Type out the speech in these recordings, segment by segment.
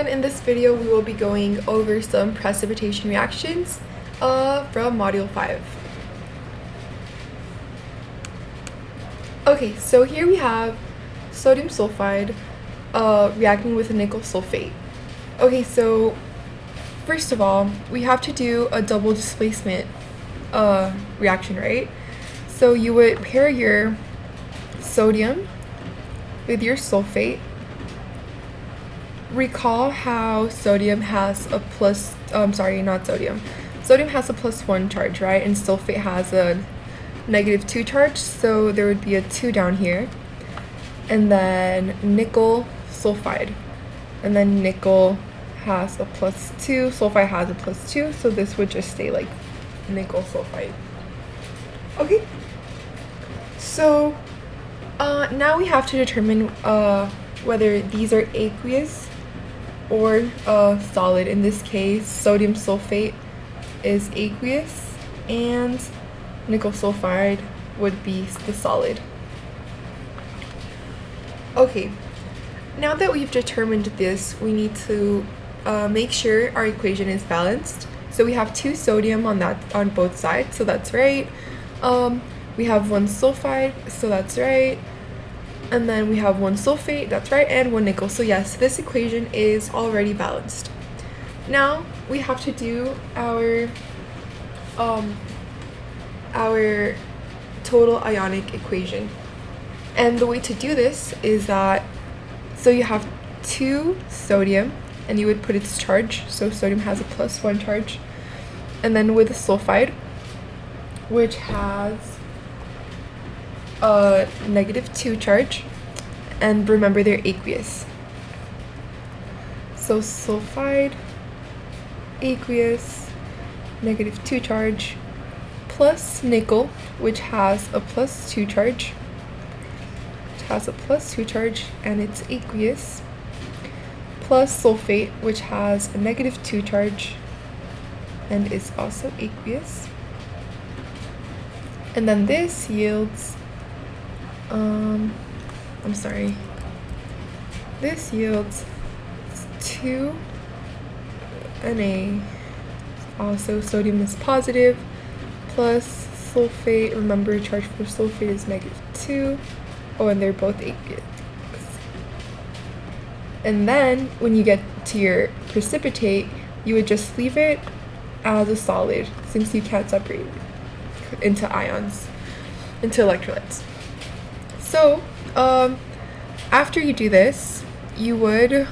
and in this video we will be going over some precipitation reactions from Module 5. Okay, so here we have sodium sulfide reacting with nickel sulfate. Okay, so first of all, we have to do a double displacement reaction, right? So you would pair your sodium with your sulfate. Recall how sodium has a plus, sodium has a +1 charge, right? And sulfate has a -2 charge, so there would be a 2 down here. And then nickel sulfide. And then nickel has a +2, sulfide has a +2, so this would just stay like nickel sulfide. Okay, so now we have to determine whether these are aqueous or solid. In this case, sodium sulfate is aqueous and nickel sulfide would be the solid. Okay, now that we've determined this, we need to make sure our equation is balanced. So we have 2 sodium on both sides, so that's right. We have 1 sulfide, so that's right. And then we have 1 sulfate, that's right, and 1 nickel. So yes, this equation is already balanced. Now we have to do our total ionic equation. And the way to do this is that, so you have 2 sodium, and you would put its charge, so sodium has a +1 charge, and then with a sulfide, which has a -2 charge, and remember they're aqueous. So sulfide, aqueous, -2 charge, plus nickel, which has a +2 charge, and it's aqueous, plus sulfate, which has a -2 charge and is also aqueous. And then this yields this yields 2 Na, also sodium is positive, plus sulfate, remember charge for sulfate is -2. Oh, and they're both aqueous. And then when you get to your precipitate, you would just leave it as a solid, since you can't separate into ions, into electrolytes. So after you do this, you would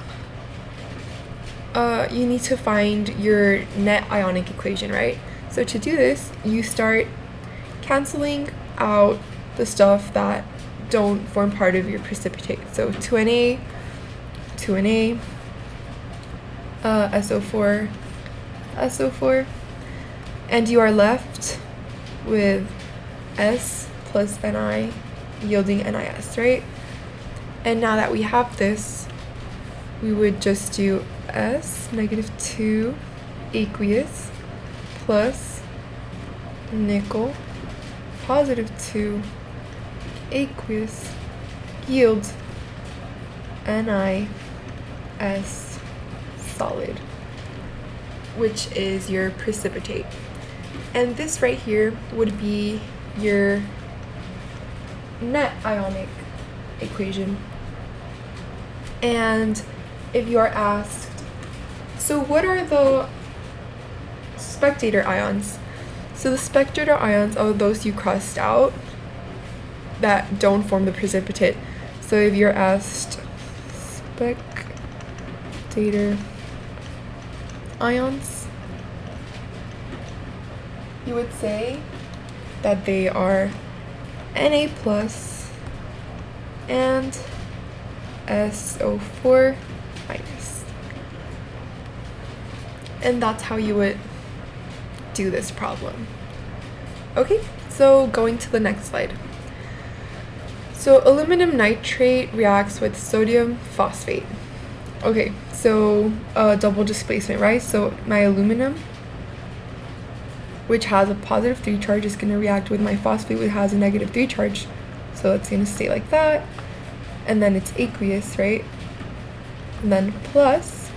you need to find your net ionic equation, right? So to do this, you start canceling out the stuff that don't form part of your precipitate. So 2Na, SO4, SO4, and you are left with S plus Ni yielding NiS, right? And now that we have this, we would just do S -2 aqueous plus nickel +2 aqueous yields NiS solid, which is your precipitate. And this right here would be your net ionic equation. And if you are asked, so what are the spectator ions? So the spectator ions are those you crossed out that don't form the precipitate. So if you're asked spectator ions, you would say that they are Na plus and SO4 minus. And that's how you would do this problem. Okay, so going to the next slide. So aluminum nitrate reacts with sodium phosphate. Okay, so double displacement, right? So my aluminum, which has a +3 charge, is going to react with my phosphate, which has a -3 charge. So it's going to stay like that. And then it's aqueous, right? And then plus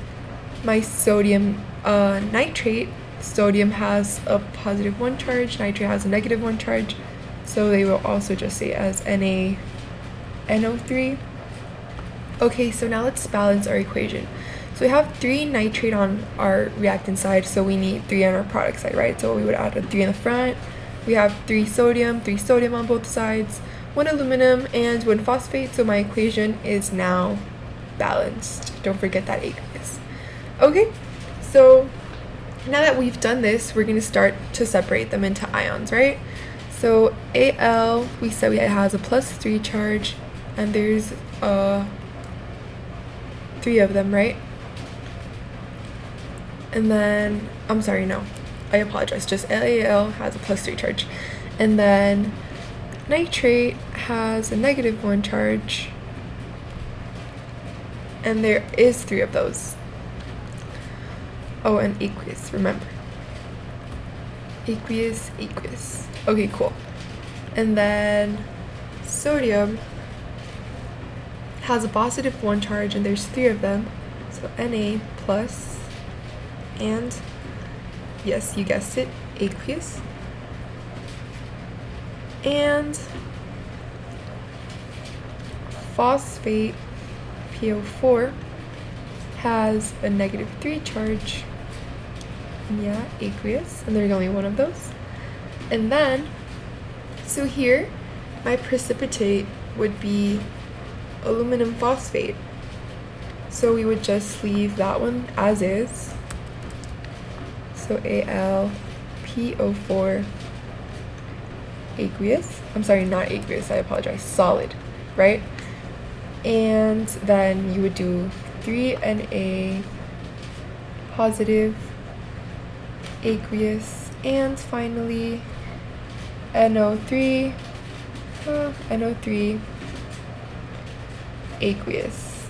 my sodium nitrate, sodium has a positive 1 charge, nitrate has a negative 1 charge, so they will also just say as NaNO3. Okay, so now let's balance our equation. So we have 3 nitrate on our reactant side, so we need 3 on our product side, right? So we would add a 3 in the front. We have 3 sodium on both sides, 1 aluminum, and 1 phosphate, so my equation is now balanced. Don't forget that aqueous. Okay, so now that we've done this, we're going to start to separate them into ions, right? So Al, we said it has a +3 charge, and there's 3 of them, right? And then, I'm sorry, no, I apologize, just LAL has a +3 charge. And then nitrate has a -1 charge, and there is 3 of those. Oh, and aqueous, remember. Aqueous. Okay, cool. And then sodium has a +1 charge, and there's 3 of them. So Na plus, and yes, you guessed it, aqueous. And phosphate, PO4, has a -3 charge. Yeah, aqueous, and there's only 1 of those. And then, so here, my precipitate would be aluminum phosphate. So we would just leave that one as is. So AlPO4 aqueous. I'm sorry, not aqueous, I apologize. Solid, right? And then you would do 3Na positive aqueous, and finally NO3 aqueous,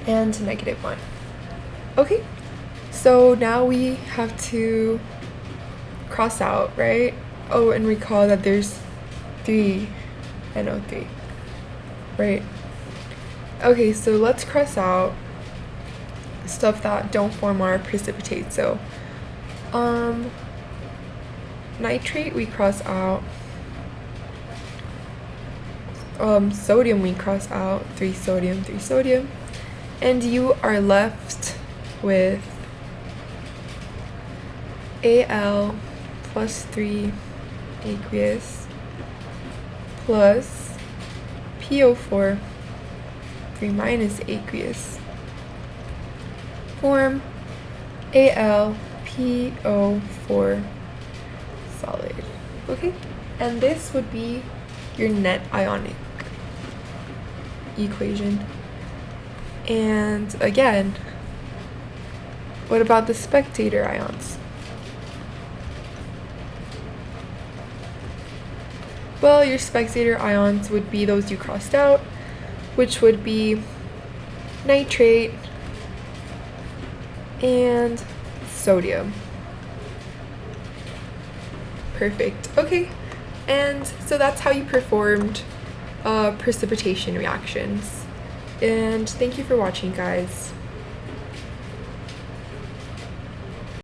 and -1. Okay, so now we have to cross out, right? Oh, and recall that there's 3 NO3, right? Okay, so let's cross out stuff that don't form our precipitate. So nitrate we cross out, sodium we cross out, 3 sodium, and you are left with Al +3 aqueous plus PO4 3- aqueous form AlPO4 solid. Okay, and this would be your net ionic equation. And again, what about the spectator ions? Well, your spectator ions would be those you crossed out, which would be nitrate and sodium. Perfect. Okay, and so that's how you performed precipitation reactions. And thank you for watching, guys.